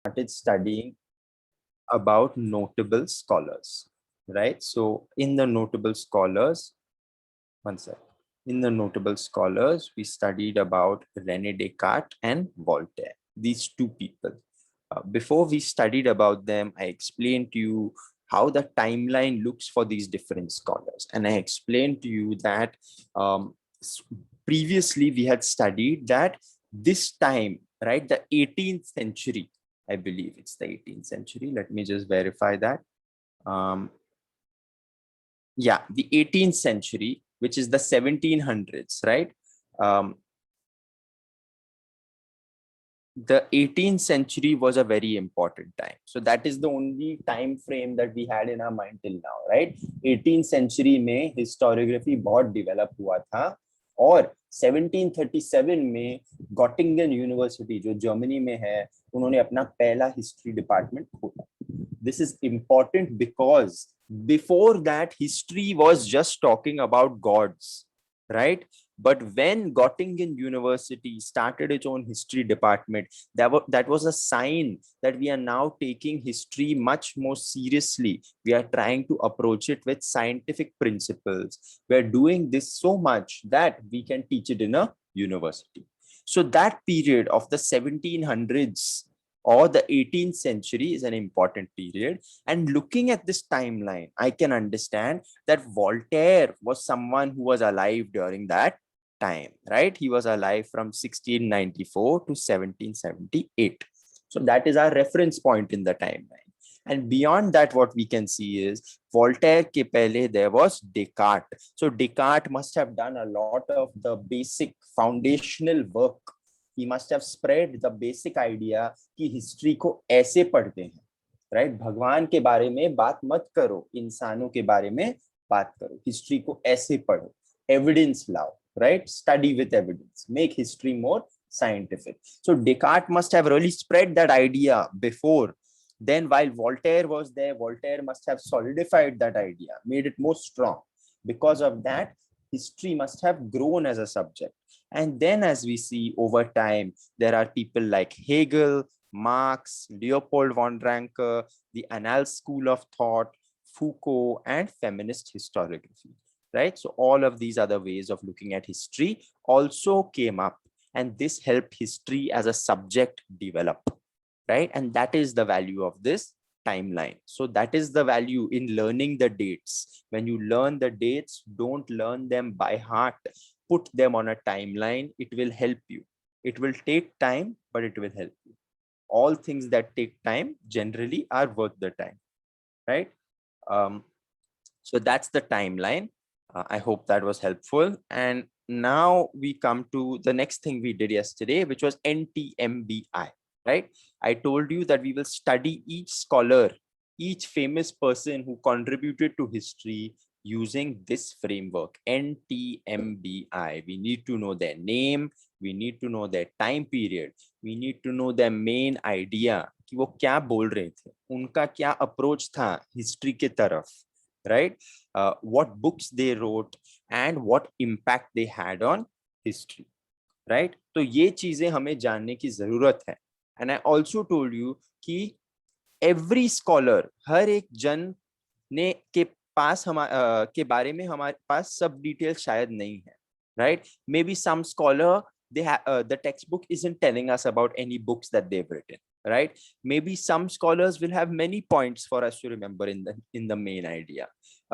started studying about notable scholars, right? So in the notable scholars, one sec. In the notable scholars, we studied about René Descartes and Voltaire, these two people. Before we studied about them, I explained to you how the timeline looks for these different scholars. And I explained to you that um, previously we had studied that this time, right, the 18th century, I believe it's the 18th century. Let me just verify that. Yeah, the 18th century, which is the 1700s, right? Um, the 18th century was a very important time. So that is the only time frame that we had in our mind till now, right? 18th century में historiography बहुत develop हुआ था और 1737 में गॉटिंगन university जो Germany में है उन्होंने अपना पहला हिस्ट्री डिपार्टमेंट खोला. This is important because before that history was just talking about gods, right? But when Göttingen University started its own history department, that was a sign that we are now taking history much more seriously. We are trying to approach it with scientific principles. We are doing this so much that we can teach it in a university. So that period of the 1700s or the 18th century is an important period. And looking at this timeline, I can understand that Voltaire was someone who was alive during that time, right? He was alive from 1694 to 1778. So that is our reference point in the timeline. And beyond that, what we can see is Voltaire ke pehle there was Descartes. So Descartes must have done a lot of the basic foundational work. He must have spread the basic idea कि history को ऐसे पढ़ते हैं, right? भगवान के बारे में बात मत करो, इंसानों के बारे में बात करो, हिस्ट्री को ऐसे पढ़ो, एविडेंस लाओ, right? Study with evidence, make history more scientific. So Descartes must have really spread that idea before. Then while Voltaire was there, Voltaire must have solidified that idea, made it more strong. Because of that, history must have grown as a subject. And then as we see over time, there are people like Hegel, Marx, Leopold von Ranke, the Annales School of Thought, Foucault, and feminist historiography, right? So all of these other ways of looking at history also came up, and this helped history as a subject develop, right? And that is the value of this timeline. So that is the value in learning the dates. When you learn the dates, don't learn them by heart. Put them on a timeline. It will help you. It will take time, but it will help you. All things that take time generally are worth the time, right? So that's the timeline. I hope that was helpful. And now we come to the next thing we did yesterday, which was NTMBI, right? I told you that we will study each scholar, each famous person who contributed to history using this framework, NTMBI. We need to know their name, we need to know their time period, we need to know their main idea, कि वो क्या बोल रहे थे, उनका क्या approach था history के तरफ, right? What books they wrote and what impact they had on history, right? तो ये चीजें हमें जानने की जरूरत है. And I also told you कि every scholar, हर एक जन ने के पास के बारे में हमारे पास सब डिटेल शायद नहीं है, right? Maybe some scholar they have the textbook isn't telling us about any books that they've written, right? Maybe some scholars will have many points for us to remember in the main idea.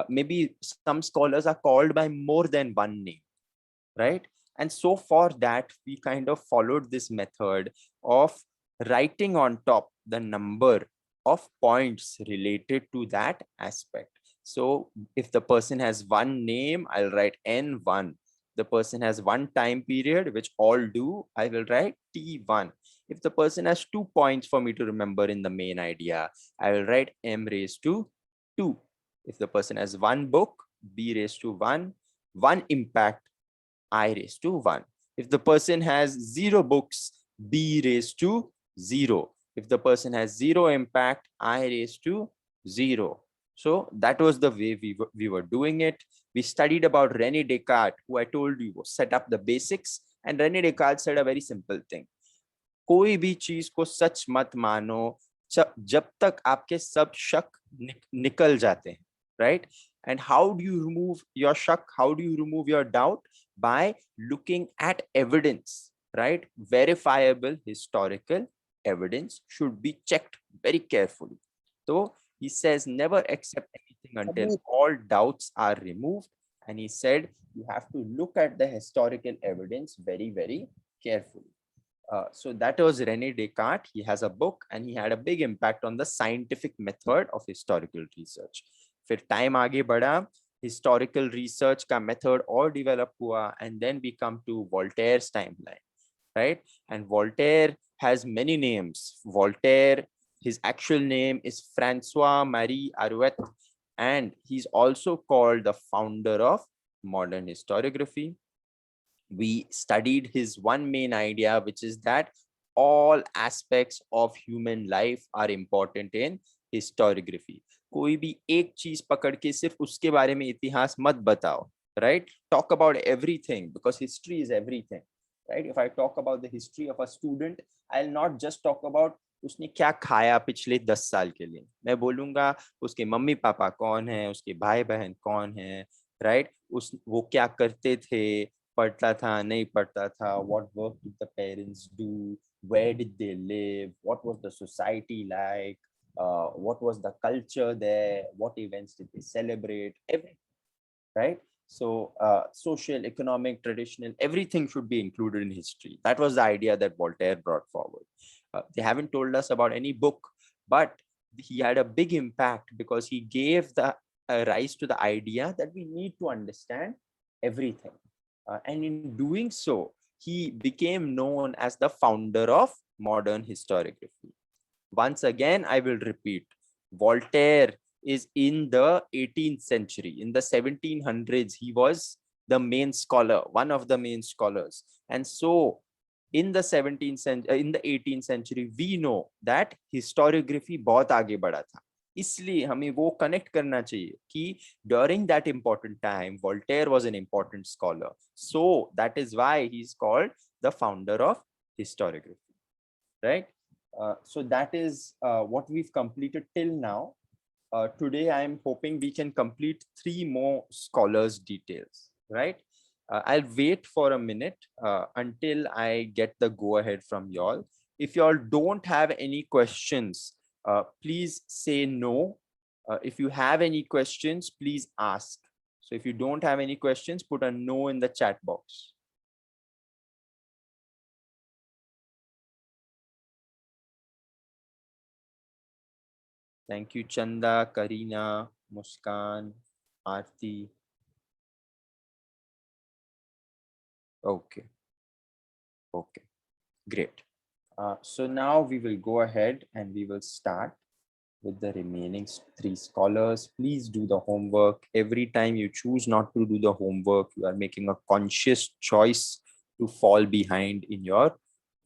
Maybe some scholars are called by more than one name, right? And so for that, we kind of followed this method of writing on top the number of points related to that aspect. So if the person has one name, I'll write N1. The person has one time period, which all do, I will write T1. If the person has 2 points for me to remember in the main idea, I will write M raised to 2. If the person has one book, B raised to 1, one impact, I raised to 1. If the person has 0 books, B raised to 0. If the person has 0 impact, I raised to 0. So that was the way we were doing it. We studied about René Descartes, who I told you set up the basics. And René Descartes said a very simple thing. कोई भी चीज को सच मत मानो जब तक आपके सब शक निकल जाते हैं, right? And how do you remove your shak? How do you remove your doubt? By looking at evidence, right? Verifiable historical evidence should be checked very carefully. So he says never accept anything until all doubts are removed. And he said you have to look at the historical evidence very, very carefully. So that was Rene Descartes. He has a book and he had a big impact on the scientific method of historical research. फिर time आगे बढ़ा, historical research का method और develop हुआ, and then we come to Voltaire's timeline, right? And Voltaire has many names. Voltaire, his actual name is Francois Marie Arouet, and he's also called the founder of modern historiography. We studied his one main idea, which is that all aspects of human life are important in historiography. कोई भी एक चीज पकड़ के सिर्फ उसके बारे में इतिहास मत बताओ, right? Talk about everything, because history is everything, right? If I talk about the history of a student, I'll not just talk about उसने क्या खाया पिछले 10 साल के लिए. मैं बोलूंगा उसके मम्मी पापा कौन है, उसके भाई बहन कौन है, right? वो क्या करते थे, पढ़ता था नहीं पढ़ता था, what work did the parents do, where did they live, what was the society like, what was the culture there, what events did they celebrate, everything, right? So social, economic, traditional, everything should be included in history. That was the idea that Voltaire brought forward. They haven't told us about any book, but he had a big impact because he gave the rise to the idea that we need to understand everything. And in doing so, he became known as the founder of modern historiography. Once again, I will repeat, Voltaire is in the 18th century. In the 1700s, he was the main scholar, one of the main scholars. And so in the 17th century, in the 18th century, we know that historiography बहुत आगे बढ़ा था. इसलिए हमें वो connect करना चाहिए कि during that important time, Voltaire was an important scholar. So that is why he's called the founder of historiography, right? So that is what we've completed till now. Today, I'm hoping we can complete 3 more scholars' details, right? I'll wait for a minute until I get the go ahead from y'all. If y'all don't have any questions, please say no. If you have any questions, please ask. So if you don't have any questions, put a no in the chat box. Thank you, Chanda, Karina, Muskan, Aarti. Okay. Okay, great. So now we will go ahead and we will start with the remaining 3 scholars. Please do the homework. Every time you choose not to do the homework, you are making a conscious choice to fall behind in your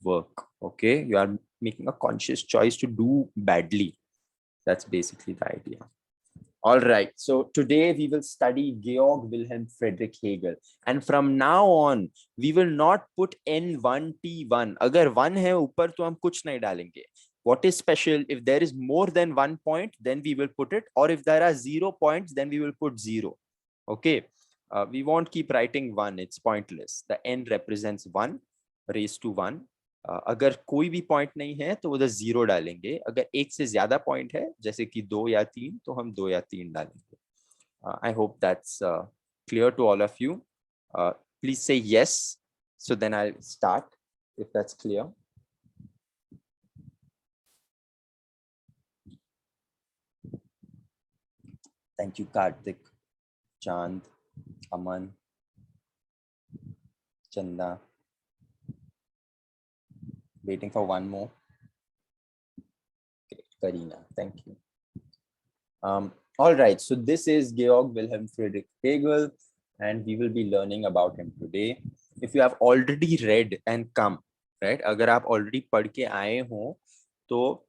work. Okay, you are making a conscious choice to do badly. That's basically the idea. All right, so today we will study Georg Wilhelm Friedrich Hegel. And from now on, we will not put N1, T1. अगर 1 है ऊपर तो हम कुछ नहीं डालेंगे. What is special? If there is more than 1 point, then we will put it. Or if there are 0 points, then we will put 0. Okay, we won't keep writing 1. It's pointless. The N represents 1 raised to 1. अगर कोई भी point नहीं है तो उधर 0 डालेंगे. अगर एक से ज्यादा पॉइंट है जैसे कि 2 या 3 तो हम 2 या 3 डालेंगे. I hope that's clear to all of you. Please say yes, so then I'll start if that's clear. Thank you, Karthik, Chand, Aman, Chanda. Waiting for one more. Okay, Karina, thank you. All right, so this is Georg Wilhelm Friedrich Hegel, and we will be learning about him today. If you have already read and come, right? अगर आप already पढ़ के आए हो, तो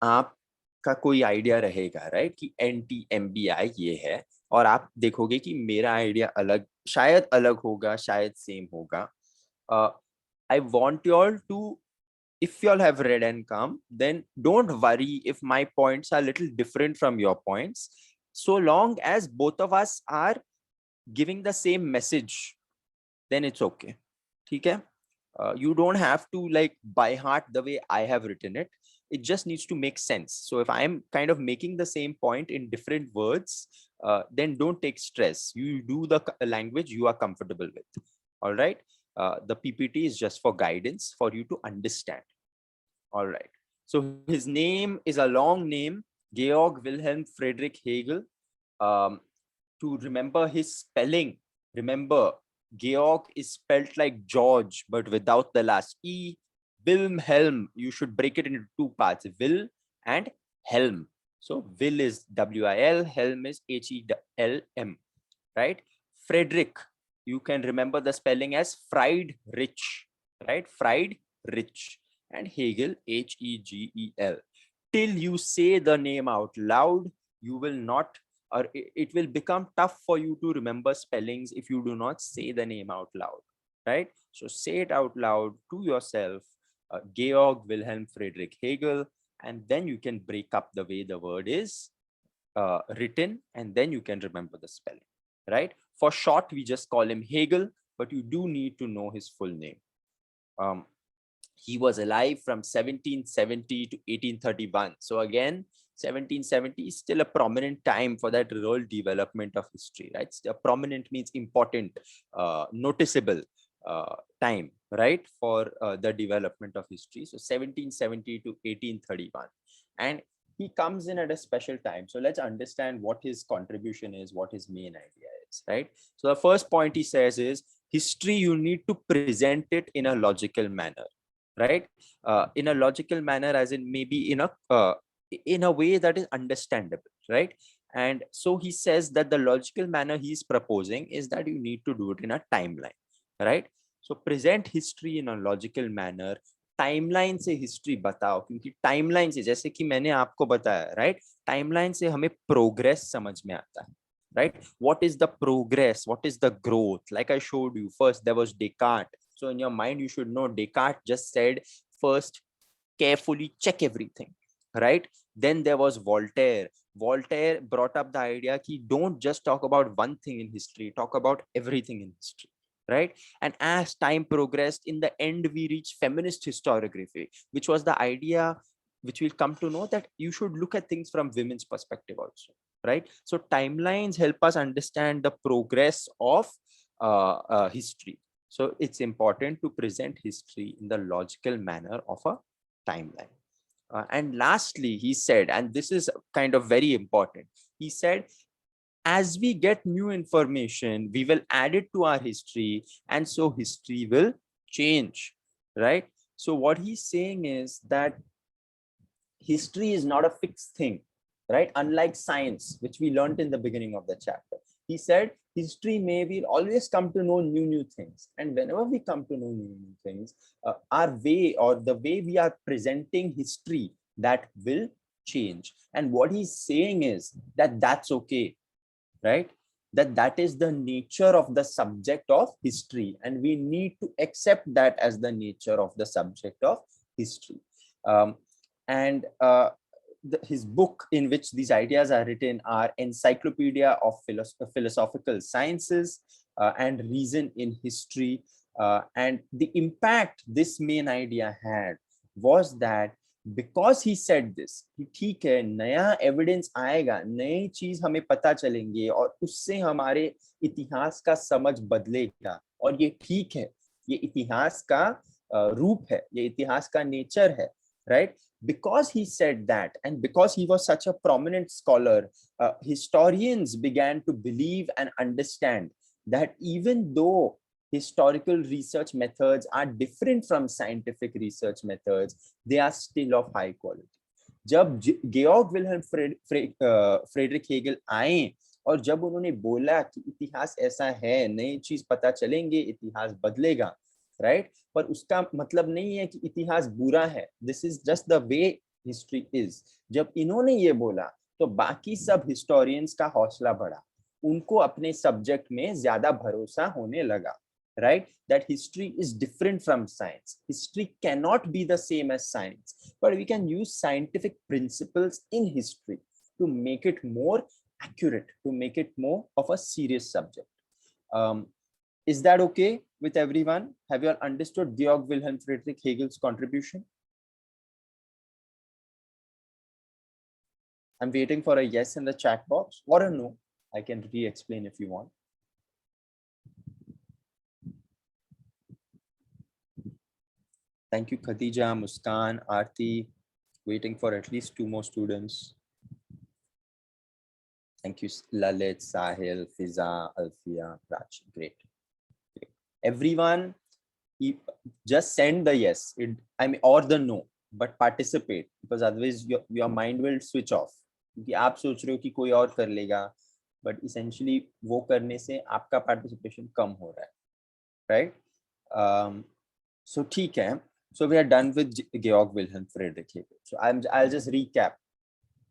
आपका कोई idea रहेगा, right? कि NT-MBI ये है, और आप देखोगे कि मेरा आइडिया अलग, शायद अलग होगा, शायद सेम होगा. I want you all to, if you all have read and come, then don't worry if my points are a little different from your points, so long as both of us are giving the same message, then it's okay. Okay? You don't have to like by heart the way I have written it. It just needs to make sense. So if I'm kind of making the same point in different words, then don't take stress. You do the language you are comfortable with. All right. The PPT is just for guidance for you to understand. All right. So his name is a long name, Georg Wilhelm Friedrich Hegel. To remember his spelling, remember Georg is spelled like George, but without the last E. Wilhelm, you should break it into two parts, Will and Helm. So Will is W-I-L, Helm is H-E-L-M, right? Frederick, you can remember the spelling as Friedrich, right? Friedrich. And Hegel, H-E-G-E-L. Till you say the name out loud, you will not, or it will become tough for you to remember spellings if you do not say the name out loud, right? So say it out loud to yourself, Georg Wilhelm Friedrich Hegel, and then you can break up the way the word is written, and then you can remember the spelling, right? For short, we just call him Hegel, but you do need to know his full name. He was alive from 1770 to 1831. So again, 1770 is still a prominent time for that real development of history, right? Still prominent means important, noticeable time, right? For the development of history. So 1770 to 1831. And he comes in at a special time. So let's understand what his contribution is, what his main idea is, right? So the first point he says is history, you need to present it in a logical manner, right? In a logical manner, as in maybe in a way that is understandable, right? And so he says that the logical manner he's proposing is that you need to do it in a timeline, right? So present history in a logical manner. Timeline से history बताओ, क्योंकि timeline से, जैसे कि मैंने आपको बताया, right, timeline से हमें प्रोग्रेस समझ में आता है, right? What is the progress? What is the growth? Like I showed you, first there was Descartes. So in your mind, you should know Descartes just said, first, carefully check everything, right? Then there was Voltaire. Voltaire brought up the idea that don't just talk about one thing in history, talk about everything in history, right? And as time progressed, in the end, we reached feminist historiography, which was the idea, which we'll come to know, that you should look at things from women's perspective also, right? So timelines help us understand the progress of history. So it's important to present history in the logical manner of a timeline. And lastly, he said, and this is kind of very important, he said, as we get new information, we will add it to our history, and so history will change, right? So what he's saying is that history is not a fixed thing, right? Unlike science, which we learned in the beginning of the chapter. He said, history may will always come to know new things. And whenever we come to know new things, our way, or the way we are presenting history, that will change. And what he's saying is that that's okay, right? That is the nature of the subject of history, and we need to accept that as the nature of the subject of history. And his book in which these ideas are written are Encyclopedia of Philosophical Sciences and Reason in History. And the impact this main idea had was that because he said this, ठीक है, नया evidence आएगा, नई चीज हमें पता चलेंगे, और उससे हमारे इतिहास का समझ बदलेगा, और ये ठीक है, ये इतिहास का रूप है, ये इतिहास का नेचर है, right? Because he said that, and because he was such a prominent scholar, historians began to believe and understand that even though historical research methods are different from scientific research methods, they are still of high quality. जब गेorg Wilhelm Frederick Hegel आए और जब उन्होंने बोला कि इतिहास ऐसा है, नई चीज पता चलेंगे, इतिहास बदलेगा, राइट? पर उसका मतलब नहीं है कि इतिहास बुरा है. This is just the way history is. जब इन्होंने ये बोला तो बाकी सब हिस्टोरियंस का हौसला बढ़ा, उनको अपने सब्जेक्ट में ज्यादा भरोसा होने लगा, right? That history is different from science. History cannot be the same as science, but we can use scientific principles in history to make it more accurate, to make it more of a serious subject. Is that okay with everyone? Have you all understood Georg Wilhelm Friedrich Hegel's contribution? I'm waiting for a yes in the chat box or a no. I can re-explain if you want. Thank you, Khadija, Muskan, Aarti. Waiting for at least 2 more students. Thank you, Lalit, Sahil, Fiza, Alfia, Raj. Great. Great. Everyone, just send the yes, or the no, but participate, because otherwise your mind will switch off. क्योंकि आप सोच रहे हो कि कोई और कर लेगा, but essentially वो करने से आपका participation कम हो रहा है, right? So ठीक है. So we are done with Georg Wilhelm Friedrich Hegel. So I'll just recap.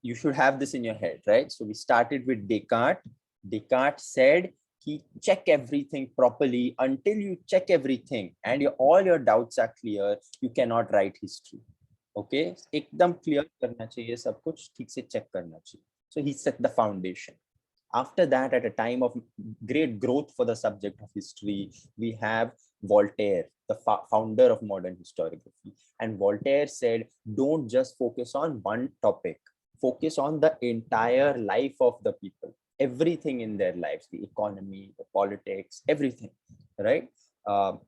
You should have this in your head, right? So we started with Descartes. Descartes said, check everything properly. Until you check everything and all your doubts are clear, you cannot write history. Okay, एकदम clear करना चाहिए, सब कुछ ठीक से check करना चाहिए. So he set the foundation. After that, at a time of great growth for the subject of history, we have Voltaire, the founder of modern historiography. And Voltaire said, don't just focus on one topic, focus on the entire life of the people, everything in their lives, the economy, the politics, everything, right?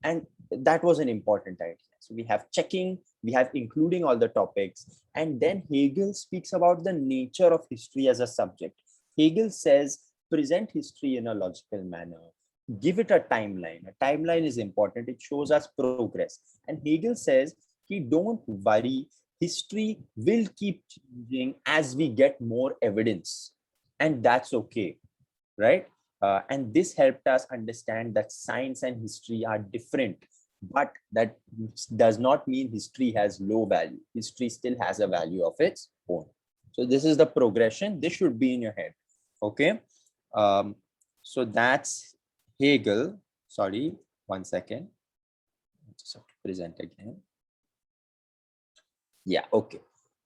And that was an important idea. So we have checking, we have including all the topics, and then Hegel speaks about the nature of history as a subject. Hegel says, present history in a logical manner, give it a timeline. A timeline is important. It shows us progress. And Hegel says, don't worry, history will keep changing as we get more evidence. And that's okay, right? And this helped us understand that science and history are different, but that does not mean history has low value. History still has a value of its own. So this is the progression. This should be in your head. Okay. So that's Hegel. Sorry, 1 second. I just have to present again. Yeah, okay.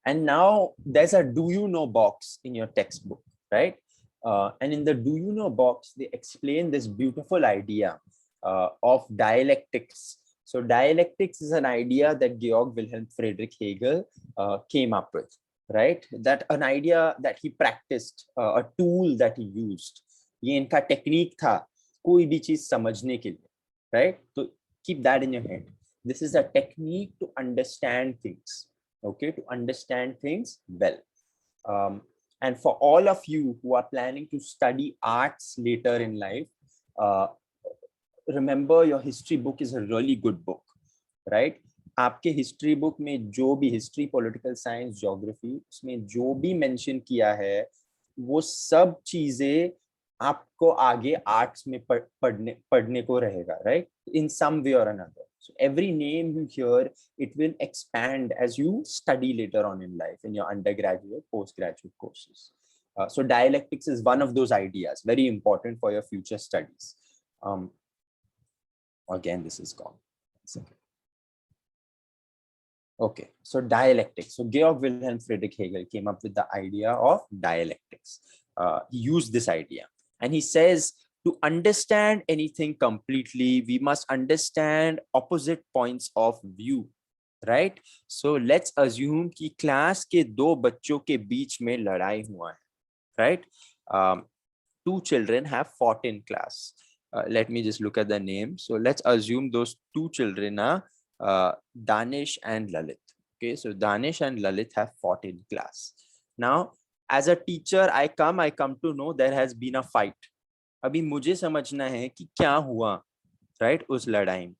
And now there's a do you know box in your textbook, right? And in the do you know box, they explain this beautiful idea of dialectics. So dialectics is an idea that Georg Wilhelm Friedrich Hegel came up with, right? That an idea that he practiced, a tool that he used. ये इनका technique था कोई भी चीज समझने के लिए, right? So keep that in your head. This is a technique to understand things, okay? To understand things well. And for all of you who are planning to study arts later in life, remember your history book is a really good book, right? आपके history book में जो भी history, political science, geography, उसमें जो भी mention किया है, वो सब चीजें आपको आगे आर्ट्स में पढ़ने को रहेगा, right? In some way or another. So every name you hear, it will expand as you study later on in life in your undergraduate, postgraduate courses. So dialectics is one of those ideas, very important for your future studies. Again, this is gone. Okay, so dialectics. So Georg Wilhelm Friedrich Hegel came up with the idea of dialectics. He used this idea, and he says, to understand anything completely, we must understand opposite points of view, right? So let's assume कि class के दो बच्चों के बीच में लड़ाई हुआ है, right? Two children have fought in class. Let me just look at the name. So let's assume those two children are Danish and Lalit. Okay, so Danish and Lalit have fought in class. Now, as a teacher, I come to know there has been a fight. अभी मुझे समझना है कि क्या हुआ, right? उस लड़ाई में.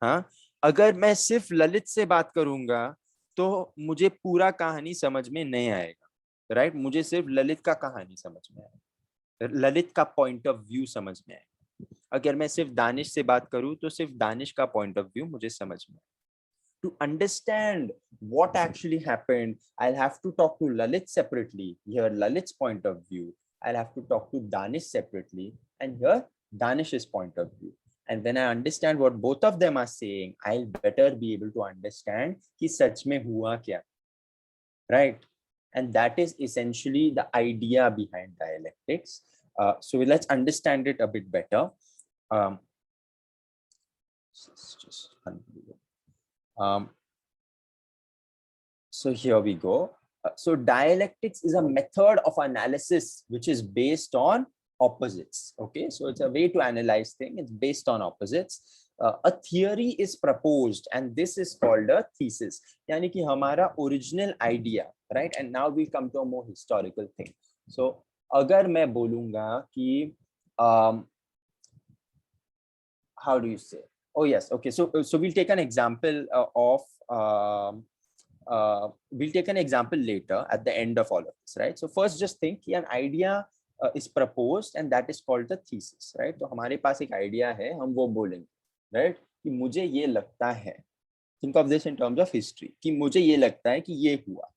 हाँ, अगर मैं सिर्फ ललित से बात करूंगा तो मुझे पूरा कहानी समझ में नहीं आएगा, right? मुझे सिर्फ ललित का कहानी समझ में आएगा, ललित का पॉइंट ऑफ व्यू समझ में आएगा. अगर मैं सिर्फ दानिश से बात करूं तो सिर्फ दानिश का पॉइंट ऑफ व्यू मुझे समझ में. To understand what actually happened, I'll have to talk to Lalit separately, hear Lalit's point of view. I'll have to talk to Danish separately and hear Danish's point of view. And when I understand what both of them are saying, I'll better be able to understand कि सच में हुआ क्या, right? And that is essentially the idea behind dialectics. So let's understand it a bit better. Just so here we go. So dialectics is a method of analysis which is based on opposites. Okay, so it's a way to analyze things. It's based on opposites. A theory is proposed and this is called a thesis. यानी कि हमारा original idea, right? And now we come to a more historical thing. So अगर मैं बोलूँगा कि how do you say? Oh yes, okay. So we'll take an example we'll take an example later at the end of all of this, right? So first just think an idea is proposed and that is called the thesis, right? तो हमारे पास एक idea है, हम वो बोलेंगे, right? कि मुझे ये लगता है, think of this in terms of history, कि मुझे ये लगता है कि ये हुआ,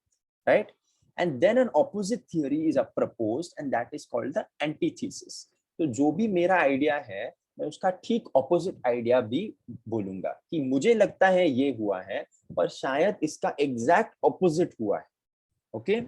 right? And then an opposite theory is proposed and that is called the antithesis. तो जो भी मेरा idea है, मैं उसका ठीक ऑपोजिट आइडिया भी बोलूंगा कि मुझे लगता है ये हुआ है पर शायद इसका एग्जैक्ट ऑपोजिट हुआ है. Okay,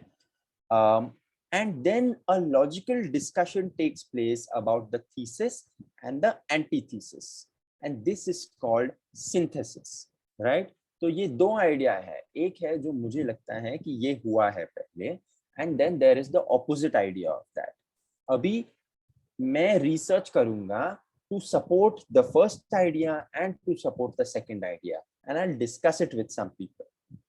and then a logical discussion takes place about the thesis and the antithesis and this is called synthesis, right? तो ये दो आइडिया है, एक है जो मुझे लगता है कि ये हुआ है पहले and then there is the opposite idea of that. अभी मैं रिसर्च करूंगा to support the first idea and to support the second idea and I'll discuss it with some people,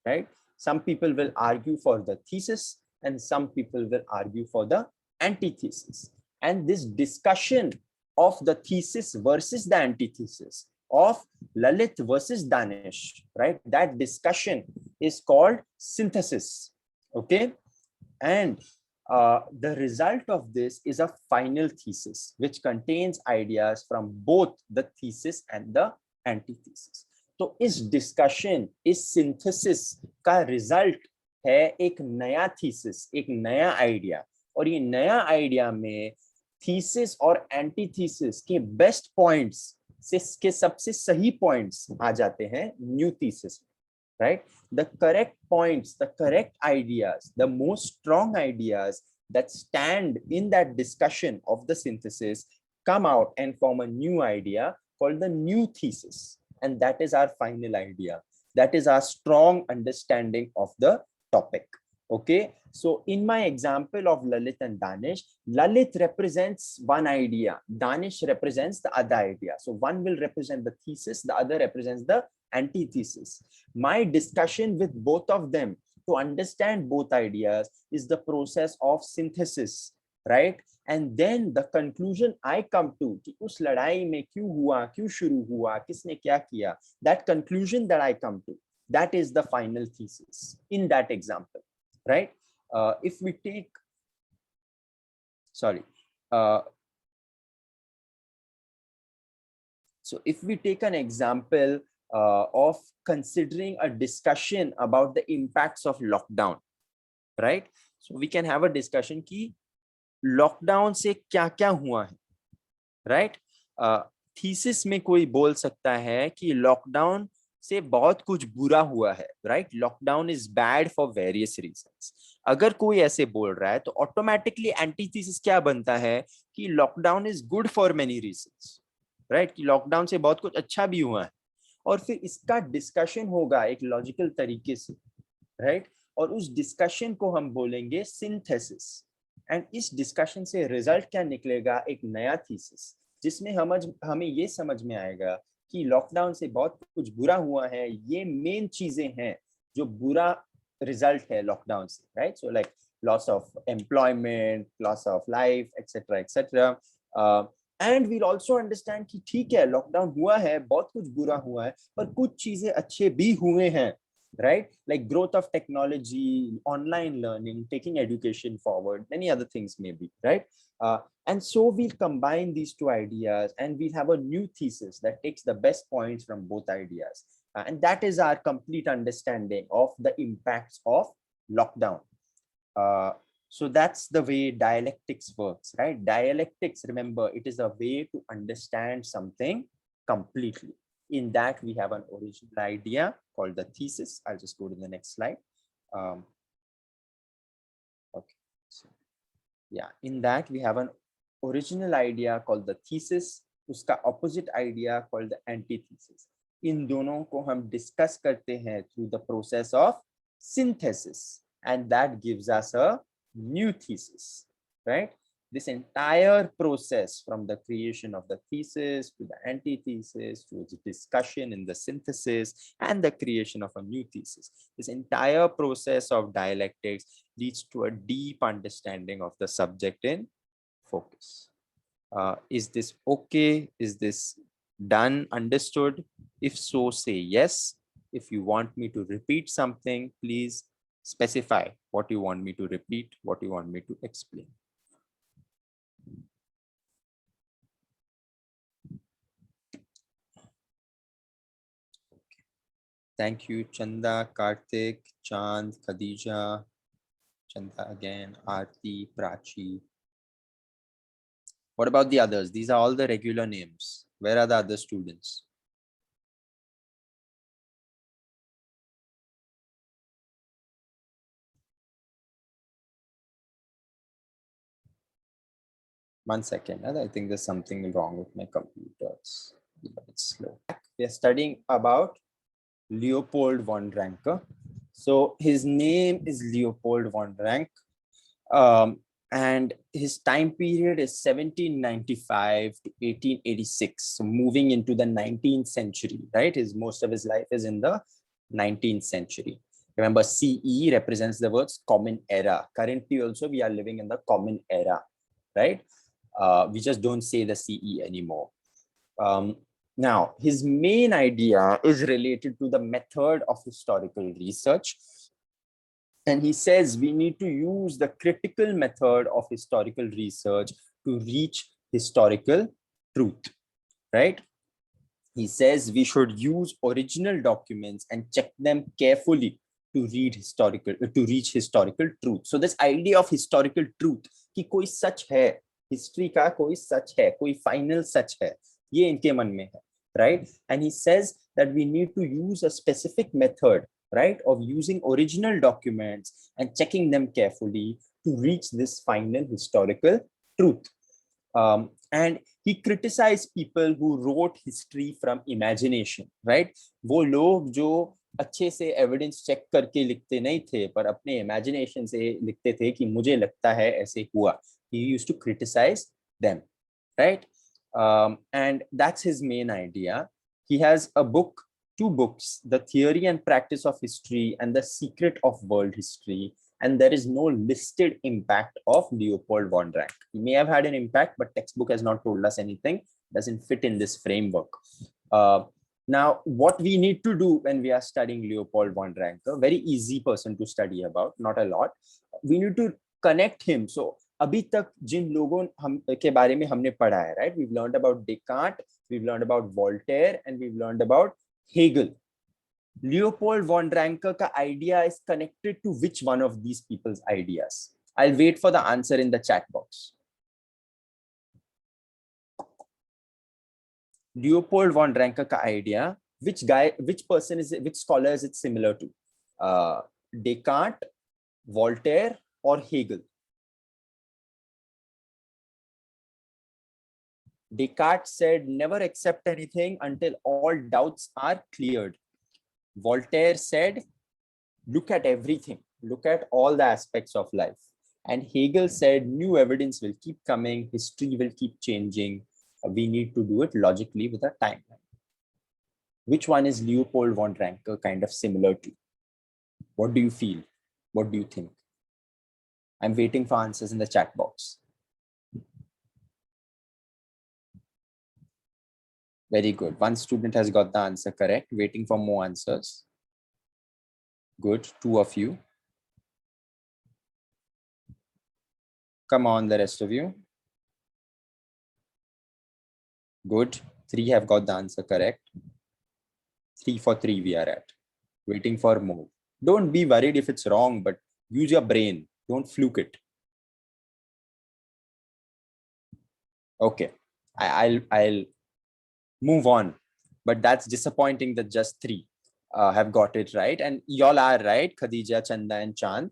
right? Some people will argue for the thesis and some people will argue for the antithesis, and this discussion of the thesis versus the antithesis of Lalit versus Danish, right, that discussion is called synthesis. Okay, and the result of this is a final thesis which contains ideas from both the thesis and the antithesis. तो इस discussion, इस synthesis का result है एक नया thesis, एक नया idea, और ये नया आइडिया में थीसिस और एंटीथीसिस के बेस्ट पॉइंट्स से के सबसे सही पॉइंट्स आ जाते हैं new thesis, right? The correct points, the correct ideas, the most strong ideas that stand in that discussion of the synthesis come out and form a new idea called the new thesis. And that is our final idea. That is our strong understanding of the topic. Okay, so in my example of Lalit and Danish, Lalit represents one idea, Danish represents the other idea. So one will represent the thesis, the other represents the antithesis. My discussion with both of them to understand both ideas is the process of synthesis, right? And then the conclusion I come to कि उस लड़ाई में क्यों हुआ, क्यों शुरू हुआ, किसने क्या किया, that conclusion that I come to, that is the final thesis in that example, right? If we take, sorry, so if we take an example of considering a discussion about the impacts of lockdown, right? So we can have a discussion कि lockdown से क्या क्या हुआ है, right? Thesis में कोई बोल सकता है कि lockdown से बहुत कुछ बुरा हुआ है, right? Lockdown is bad for various reasons. अगर कोई ऐसे बोल रहा है तो automatically antithesis क्या बनता है कि lockdown is good for many reasons, right? कि lockdown से बहुत कुछ अच्छा भी हुआ है, और फिर इसका डिस्कशन होगा एक लॉजिकल तरीके से, राइट? और उस डिस्कशन को हम बोलेंगे सिंथेसिस, एंड इस डिस्कशन से रिजल्ट क्या निकलेगा, एक नया थीसिस जिसमें हमें ये समझ में आएगा कि लॉकडाउन से बहुत कुछ बुरा हुआ है, ये मेन चीजें हैं जो बुरा रिजल्ट है लॉकडाउन से, right? So like loss of employment, loss of life, etcetera etcetera. And we'll also understand कि ठीक है लॉकडाउन हुआ है, बहुत कुछ बुरा हुआ है, पर कुछ चीजें अच्छे भी हुए हैं, right? Like growth of technology, online learning, taking education forward, many other things maybe, right? And so we'll combine these two ideas and we'll have a new thesis that takes the best points from both ideas. And that is our complete understanding of the impacts of lockdown. So that's the way dialectics works, right? Dialectics, remember, it is a way to understand something completely. In that, we have an original idea called the thesis. I'll just go to the next slide. Okay. So, yeah, in that we have an original idea called the thesis. उसका opposite idea called the antithesis. इन दोनों को हम discuss करते हैं through the process of synthesis, and that gives us a new thesis, right? This entire process, from the creation of the thesis to the antithesis to its discussion in the synthesis and the creation of a new thesis, this entire process of dialectics leads to a deep understanding of the subject in focus. Is this okay? Is this done, understood? If so, say yes. If you want me to repeat something, please specify what you want me to repeat, what you want me to explain. Thank you, Chanda, Karthik, Chand, Khadija, Chanda again, Aarti, Prachi. What about the others? These are all the regular names. Where are the other students? One second. I think there's something wrong with my computer. It's a bit slow. We are studying about Leopold von Ranke. So his name is Leopold von Ranke. And his time period is 1795 to 1886. So moving into the 19th century, right? Most of his life is in the 19th century. Remember, CE represents the words common era. Currently also we are living in the common era, right? We just don't say the CE anymore. Now, his main idea is related to the method of historical research. And he says we need to use the critical method of historical research to reach historical truth, right? He says we should use original documents and check them carefully to reach historical truth. So this idea of historical truth, कि कोई सच है, history का कोई सच है, कोई final सच है, ये इनके मन में है, right? And he says that we need to use a specific method, right, of using original documents and checking them carefully to reach this final historical truth. And he criticized people who wrote history from imagination, right? वो लोग जो अच्छे से evidence check करके लिखते नहीं थे, पर अपने इमेजिनेशन से लिखते थे कि मुझे लगता है ऐसे हुआ. He used to criticize them, right? And that's his main idea. He has a book, two books, The Theory and Practice of History and The Secret of World History. And there is no listed impact of Leopold von Ranke. He may have had an impact, but textbook has not told us anything, doesn't fit in this framework. Now, what we need to do when we are studying Leopold von Ranke, a very easy person to study about, not a lot. We need to connect him. So, अभी तक जिन लोगों के बारे में हमने पढ़ा है, right? We've learned about Descartes, we've learned about Voltaire, and we've learned about Hegel. Leopold von Ranke ka idea is connected to which one of these people's ideas? I'll wait for the answer in the chat box. Leopold von Ranke ka idea, which scholar is it similar to? Descartes, Voltaire, or Hegel? Descartes said, never accept anything until all doubts are cleared. Voltaire said, look at everything, look at all the aspects of life. And Hegel said, new evidence will keep coming, history will keep changing. We need to do it logically with a timeline. Which one is Leopold von Ranke kind of similar to? What do you feel? What do you think? I'm waiting for answers in the chat box. Very good. One student has got the answer correct. Waiting for more answers. Good. Two of you. Come on, the rest of you. Good. Three have got the answer correct. 3 for 3 we are at. Waiting for more. Don't be worried if it's wrong, but use your brain. Don't fluke it. Okay. I'll move on. But that's disappointing that just three have got it right. And y'all are right, Khadija, Chanda, and Chand.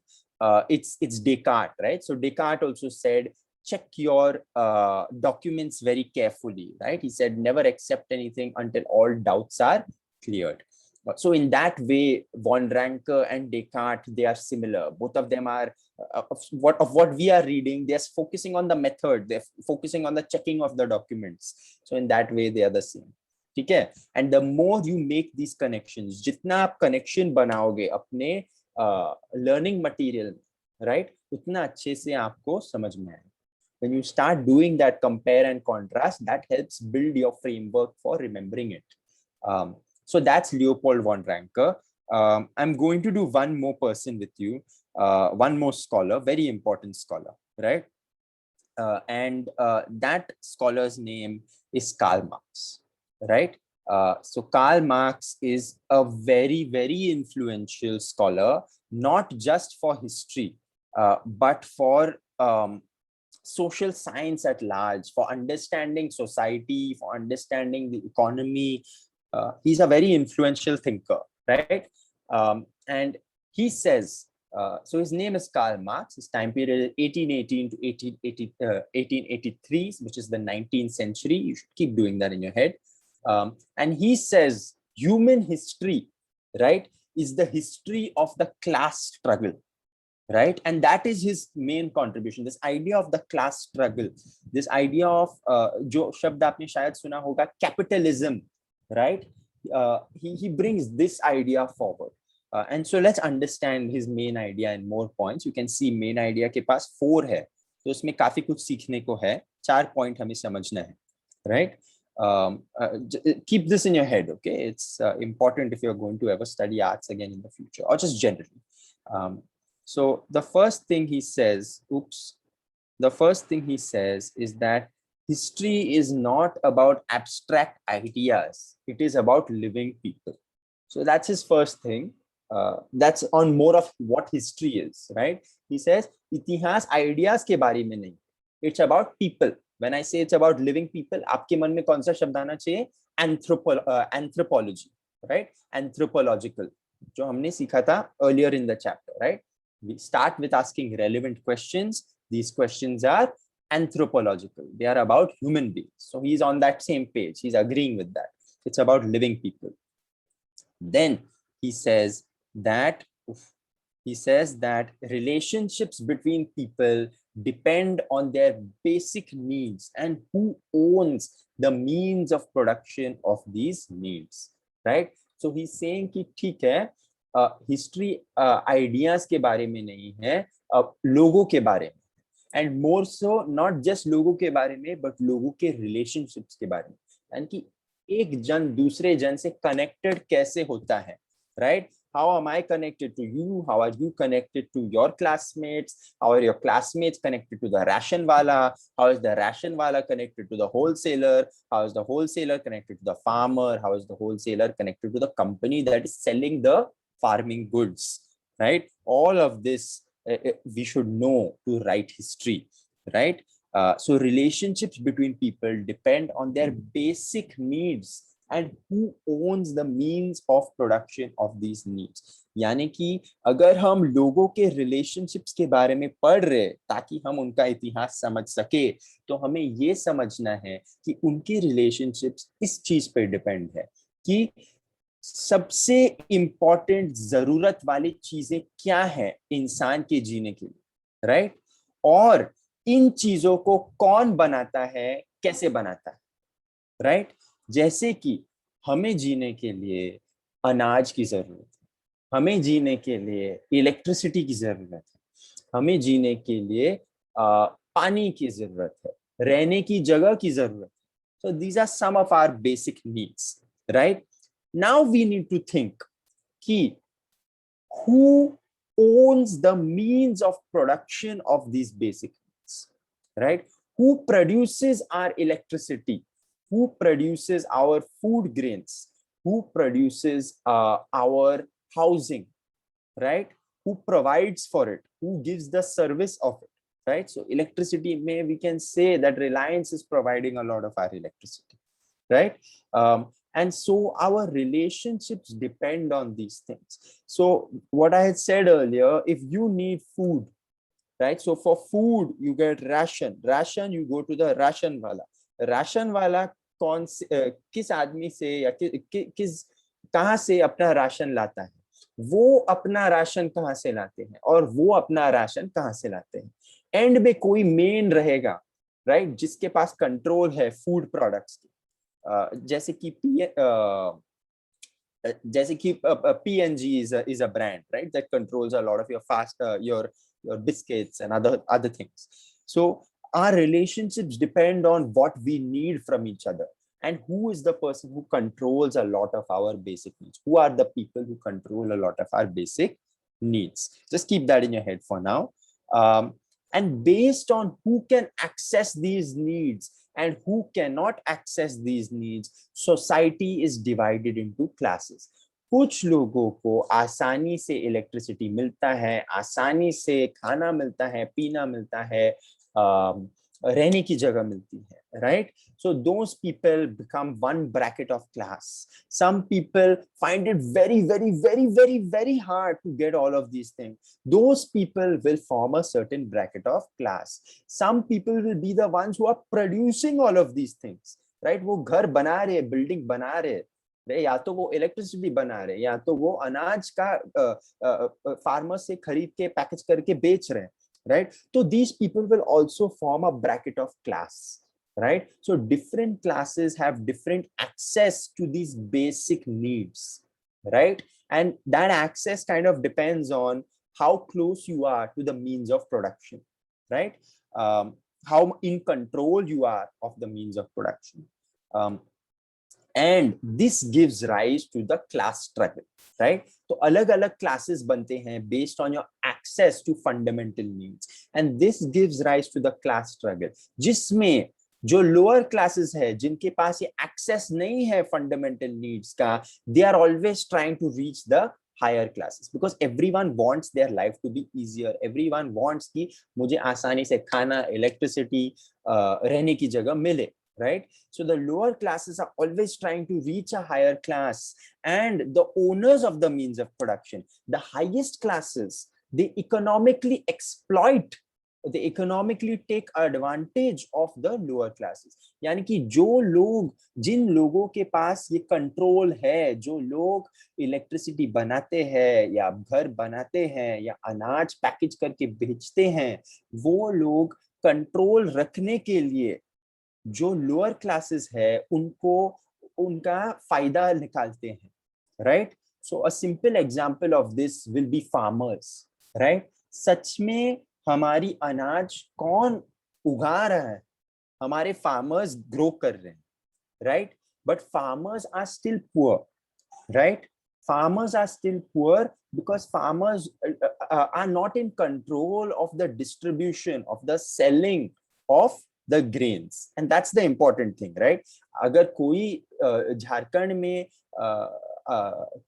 It's Descartes, right? So Descartes also said, check your documents very carefully, right? He said, never accept anything until all doubts are cleared. So in that way, von Ranke and Descartes, they are similar. Both of them are of what we are reading. They're focusing on the method. They're focusing on the checking of the documents. So in that way, they are the same. ठीक है. And the more you make these connections, जितना आप connection बनाओगे अपने learning material, right, उतना अच्छे से आपको समझ में आएगा. When you start doing that compare and contrast, that helps build your framework for remembering it. So that's Leopold von Ranke. I'm going to do one more person with you, one more scholar, very important scholar, right? And that scholar's name is Karl Marx, right? So Karl Marx is a very, very influential scholar, not just for history, but for social science at large, for understanding society, for understanding the economy. He's a very influential thinker, right? And he says, so his name is Karl Marx. His time period is 1818 to 1883, which is the 19th century. You should keep doing that in your head. And he says human history, right, is the history of the class struggle, right? And that is his main contribution, this idea of the class struggle, this idea of jo shabd aapne shayad suna hoga, capitalism, right? He brings this idea forward. And so let's understand his main idea in more points. You can see main idea के पास 4 है, तो उसमें काफी कुछ सीखने को है. 4 point हमें समझना है, right? Keep this in your head, okay? It's important if you're going to ever study arts again in the future, or just generally. So the first thing he says, is that history is not about abstract ideas. It is about living people. So that's his first thing. That's on more of what history is, right? He says, इतिहास ideas के बारे में नहीं. It's about people. When I say it's about living people, आपके मन में कौन सा शब्द आना चाहिए? Anthropology, right? Anthropological, जो हमने सीखा था earlier in the chapter, right? We start with asking relevant questions. These questions are anthropological. They are about human beings. So he's on that same page. He's agreeing with that. It's about living people. Then he says that relationships between people depend on their basic needs and who owns the means of production of these needs, right? So he's saying कि ठीक है, history ideas के बारे में नहीं है, लोगों के बारे में, and more so not just लोगों के बारे में, बट लोगों के रिलेशनशिप्स के बारे में, यानी कि एक जन दूसरे जन से कनेक्टेड कैसे होता है, right? How am I connected to you? How are you connected to your classmates? How are your classmates connected to the ration wala? How is the ration wala connected to the wholesaler? How is the wholesaler connected to the farmer? How is the wholesaler connected to the company that is selling the farming goods, right? All of this we should know to write history, right? So relationships between people depend on their basic needs and who owns the means of production of these needs. यानी कि अगर हम लोगों के relationships के बारे में पढ़ रहे ताकि हम उनका इतिहास समझ सके, तो हमें ये समझना है कि उनके relationships इस चीज पे डिपेंड है कि सबसे इंपॉर्टेंट जरूरत वाली चीजें क्या है इंसान के जीने के लिए, राइट? और इन चीजों को कौन बनाता है, कैसे बनाता है, राइट? जैसे कि हमें जीने के लिए अनाज की जरूरत है, हमें जीने के लिए इलेक्ट्रिसिटी की जरूरत है, हमें जीने के लिए पानी की जरूरत है, रहने की जगह की जरूरत है. So these are some of our basic needs, right? Now we need to think कि who owns the means of production of these basic needs, right? Who produces our electricity? Who produces our food grains? Who produces our housing, right? Who provides for it? Who gives the service of it, right? So electricity, we can say that Reliance is providing a lot of our electricity, right? And so our relationships depend on these things. So what I had said earlier, if you need food, right? So for food, you get ration, you go to the ration wala किस आदमी से या किस कहाँ से अपना ration लाता है, वो अपना राशन कहाँ से लाते हैं और वो अपना राशन कहाँ से लाते हैं. एंड में कोई मेन रहेगा, राइट, जिसके पास कंट्रोल है फूड प्रोडक्ट्स की. जैसे कि P&G is a brand, right, that controls a lot of your your biscuits and other things. So our relationships depend on what we need from each other, and who is the person who controls a lot of our basic needs. Who are the people who control a lot of our basic needs? Just keep that in your head for now. And based on who can access these needs and who cannot access these needs, society is divided into classes. कुछ लोगों को आसानी से electricity मिलता है, आसानी से खाना मिलता है, पीना मिलता है, रहने की जगह मिलती है, right? So those people become one bracket of class. Some people find it very, very, very, very, very hard to get all of these things. Those people will form a certain bracket of class. Some people will be the ones who are producing all of these things, right? वो घर बना रहे, building बना रहे, या तो वो electricity बना रहे, या तो वो अनाज का फार्मर से खरीद के पैकेज करके बेच रहे हैं, right? So these people will also form a bracket of class, right? So different classes have different access to these basic needs, right? And that access kind of depends on how close you are to the means of production, right? How in control you are of the means of production. And this gives rise to the class struggle, right? तो अलग अलग classes बनते हैं based on your access to fundamental needs, and this gives rise to the class struggle, जिसमें जो lower classes है, जिनके पास ये access नहीं है fundamental needs का, they are always trying to reach the higher classes, because everyone wants their life to be easier. Everyone wants कि मुझे आसानी से खाना, electricity, रहने की जगह मिले, right? So the lower classes are always trying to reach a higher class, and the owners of the means of production, the highest classes, they economically exploit, they economically take advantage of the lower classes. यानी कि जो लोग, जिन लोगों के पास ये control है, जो लोग इलेक्ट्रिसिटी बनाते हैं या घर बनाते हैं या अनाज पैकेज करके बेचते हैं, वो लोग कंट्रोल रखने के लिए जो लोअर क्लासेस है उनको उनका फायदा निकालते हैं, right? So a simple example of this will be farmers, right? सच में हमारी अनाज कौन उगा रहा है? हमारे फार्मर्स ग्रो कर रहे हैं, right? But farmers are still poor, right? Farmers are still poor because farmers are not in control of the distribution, of the selling of the grains, and that's the important thing, right? अगर कोई झारखंड में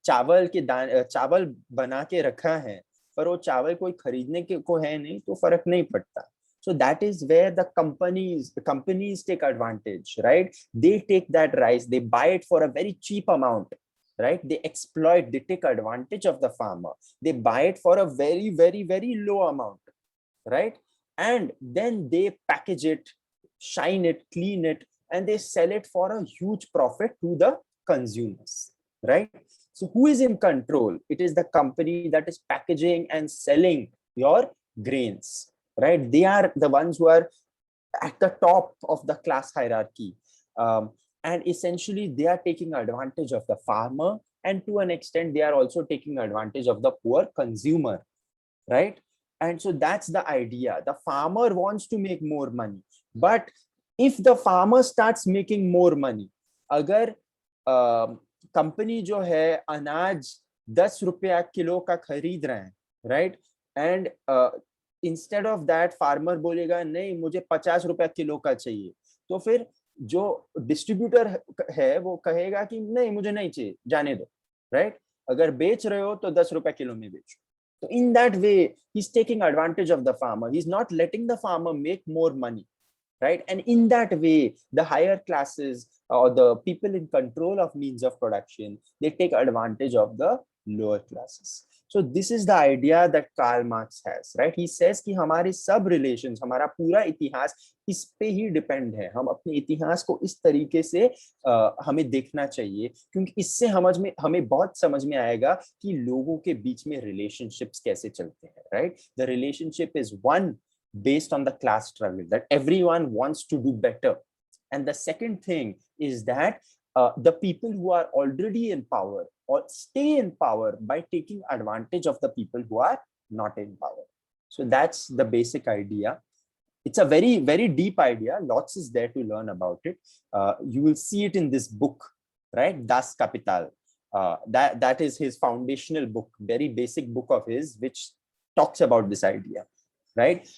चावल बना के रखा है, पर वो चावल कोई खरीदने के को है नहीं, तो फर्क नहीं पड़ता. So that is where the companies take advantage, right? They take that rice, they buy it for a very cheap amount, right? They exploit, they take advantage of the farmer, they buy it for a very, very, very low amount, right? And then they package it, shine it, clean it, and they sell it for a huge profit to the consumers, right? So who is in control? It is the company that is packaging and selling your grains, right? They are the ones who are at the top of the class hierarchy. And essentially they are taking advantage of the farmer, and to an extent they are also taking advantage of the poor consumer, right? And so that's the idea. The farmer wants to make more money, but if the farmer starts making more money, अगर company जो है अनाज 10 रुपया kilo का खरीद रहे हैं, right? And instead of that farmer बोलेगा नहीं मुझे 50 रुपया किलो का चाहिए, तो फिर जो डिस्ट्रीब्यूटर है वो कहेगा कि नहीं मुझे नहीं चाहिए, जाने दो, राइट? अगर बेच रहे हो तो 10 रुपया किलो में बेचो. So in that way, he's taking advantage of the farmer. He's not letting the farmer make more money. right? And in that way, the higher classes or the people in control of means of production, they take advantage of the lower classes. So this is the idea that Karl Marx has, right? He says कि हमारे सब relations, हमारा पूरा इतिहास इस पे ही depend है. हम अपने इतिहास को इस तरीके से हमें देखना चाहिए, क्योंकि इससे हमें बहुत समझ में आएगा कि लोगों के बीच में relationships कैसे चलते हैं, right? The relationship is one based on the class struggle, that everyone wants to do better. And the second thing is that the people who are already in power or stay in power by taking advantage of the people who are not in power. So that's the basic idea. It's a very, very deep idea. Lots is there to learn about it. You will see it in this book, right? Das Kapital. That is his foundational book, very basic book of his, which talks about this idea, right?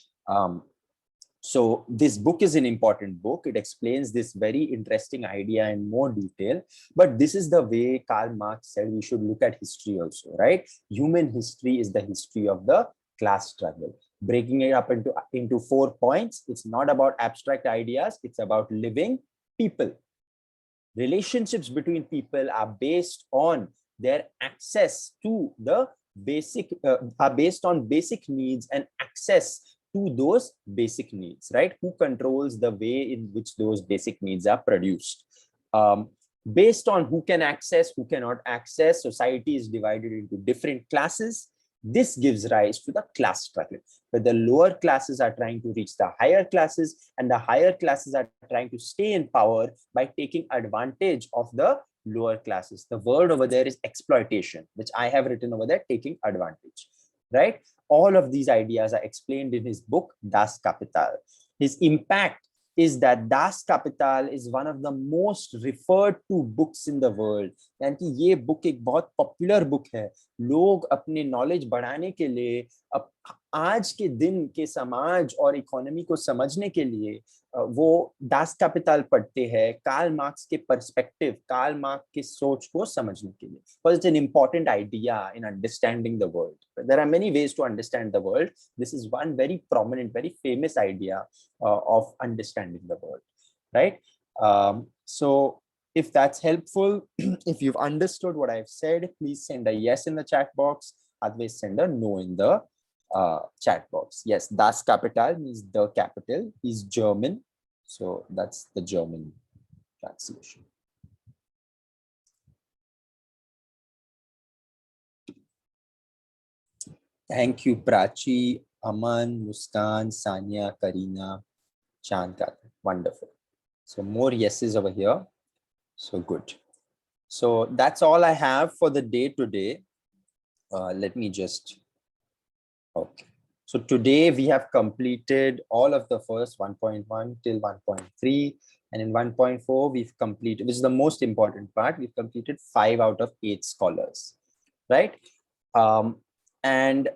So this book is an important book. It explains this very interesting idea in more detail. But this is the way Karl Marx said we should look at history also, right? Human history is the history of the class struggle. Breaking it up into 4 points. It's not about abstract ideas. It's about living people. Relationships between people are based on their access to the basic, are based on basic needs and access to those basic needs, right? Who controls the way in which those basic needs are produced? Based on who can access, who cannot access, society is divided into different classes. This gives rise to the class struggle, where the lower classes are trying to reach the higher classes, and the higher classes are trying to stay in power by taking advantage of the lower classes. The word over there is exploitation, which I have written over there, taking advantage, right? All of these ideas are explained in his book, Das Kapital. His impact is that Das Kapital is one of the most referred to books in the world. यानी कि ये book एक बहुत popular book है. लोग अपने knowledge बढ़ाने के लिए, आज के दिन के समाज और इकोनॉमी को समझने के लिए वो दास कैपिटल पढ़ते हैं, कार्ल मार्क्स के पर्सपेक्टिव, कार्ल मार्क्स की सोच को समझने के लिए. Because it's an important idea in understanding the world. There are many ways to understand the world. This is one very prominent, very famous idea of understanding the world, right? So if that's helpful, if you've understood what I've said, please send a yes in the chat box. Otherwise, send a no in the chat box. Yes, Das Kapital means the capital, is German. So that's the German translation. Thank you, Prachi, Aman, Muskan, Sanya, Karina, Chandka. Wonderful. So more yeses over here. So good. So that's all I have for the day today. Let me just, okay. So today we have completed all of the first 1.1 till 1.3. And in 1.4, we've completed, which is the most important part, we've completed 5 out of 8 scholars, right? And